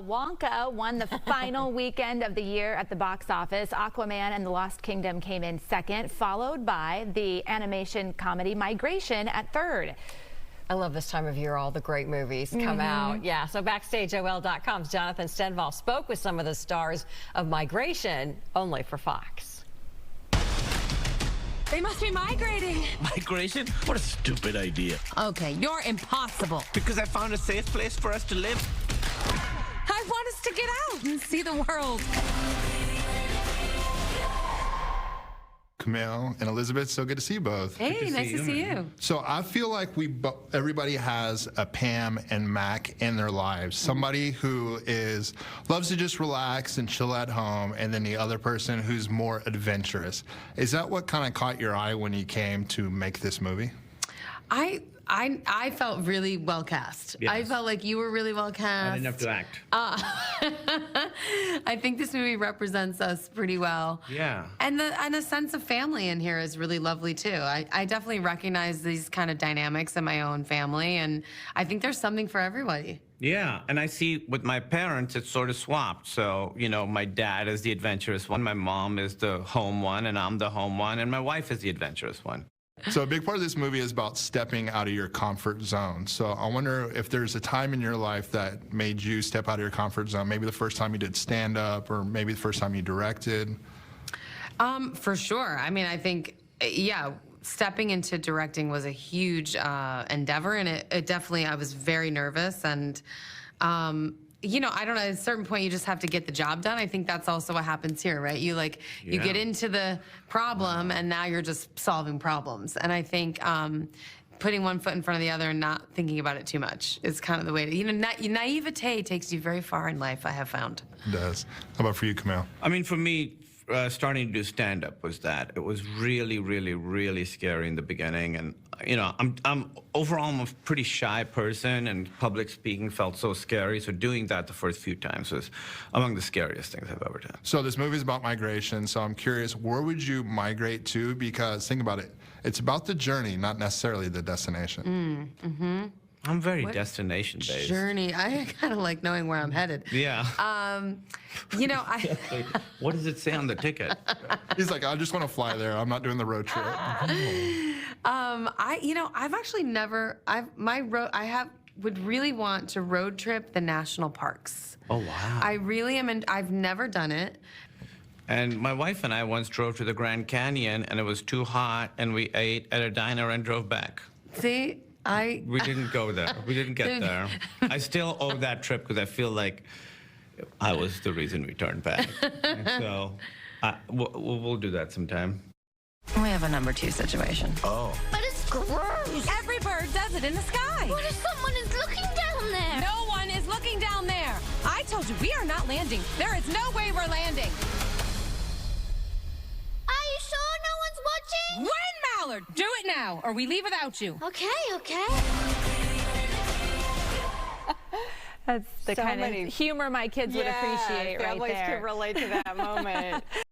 Wonka won the final weekend of the year at the box office. Aquaman and the Lost Kingdom came in second, followed by the animation comedy Migration at third. I love this time of year. All the great movies come out. Yeah, so BackstageOL.com's Jonathan Stenvall spoke with some of the stars of Migration, only for Fox. They must be migrating. Migration? What a stupid idea. Okay, you're impossible. Because I found a safe place for us to live. I want us to get out and see the world. Camille and Elizabeth, so good to see you both. Hey, nice to see you. So I feel like everybody has a Pam and Mac in their lives. Somebody who loves to just relax and chill at home, and then the other person who's more adventurous. Is that what kind of caught your eye when you came to make this movie? I felt really well cast. Yes. I felt like you were really well cast. I didn't have to act. I think this movie represents us pretty well. Yeah. And the sense of family in here is really lovely too. I definitely recognize these kind of dynamics in my own family, and I think there's something for everybody. Yeah, and I see with my parents, it's sort of swapped. So, you know, my dad is the adventurous one, my mom is the home one, and I'm the home one, and my wife is the adventurous one. So a big part of this movie is about stepping out of your comfort zone. So I wonder if there's a time in your life that made you step out of your comfort zone, maybe the first time you did stand-up, or maybe the first time you directed. For sure. I mean, I think, yeah, stepping into directing was a huge endeavor, and it definitely, I was very nervous, and you know, I don't know, at a certain point you just have to get the job done. I think that's also what happens here, right? You get into the problem, and now you're just solving problems. And I think putting one foot in front of the other and not thinking about it too much is kind of the way to, you know, naivete takes you very far in life, I have found. It does. How about for you, Camille? I mean, for me, starting to do stand-up was that. It was really, really, really scary in the beginning. And, you know, overall, I'm a pretty shy person, and public speaking felt so scary. So doing that the first few times was among the scariest things I've ever done. So this movie is about migration. So I'm curious, where would you migrate to? Because think about it. It's about the journey, not necessarily the destination. I'm very destination-based. Journey. I kind of like knowing where I'm headed. Yeah. You know, What does it say on the ticket? He's like, I just want to fly there. I'm not doing the road trip. you know, I've actually never, would really want to road trip the national parks. Oh, wow. I really am, and I've never done it. And my wife and I once drove to the Grand Canyon, and it was too hot, and we ate at a diner and drove back. See, We didn't go there. We didn't get there. I still owe that trip because I feel like I was the reason we turned back. And so we'll do that sometime. We have a #2 situation. Oh. But it's gross. Every bird does it in the sky. What if someone is looking down there? No one is looking down there. I told you, we are not landing. There is no way we're landing. Are you sure no one's watching? Win, Mallard! Do it now, or we leave without you. Okay, okay. That's the kind of humor my kids would appreciate right there. Families can relate to that moment.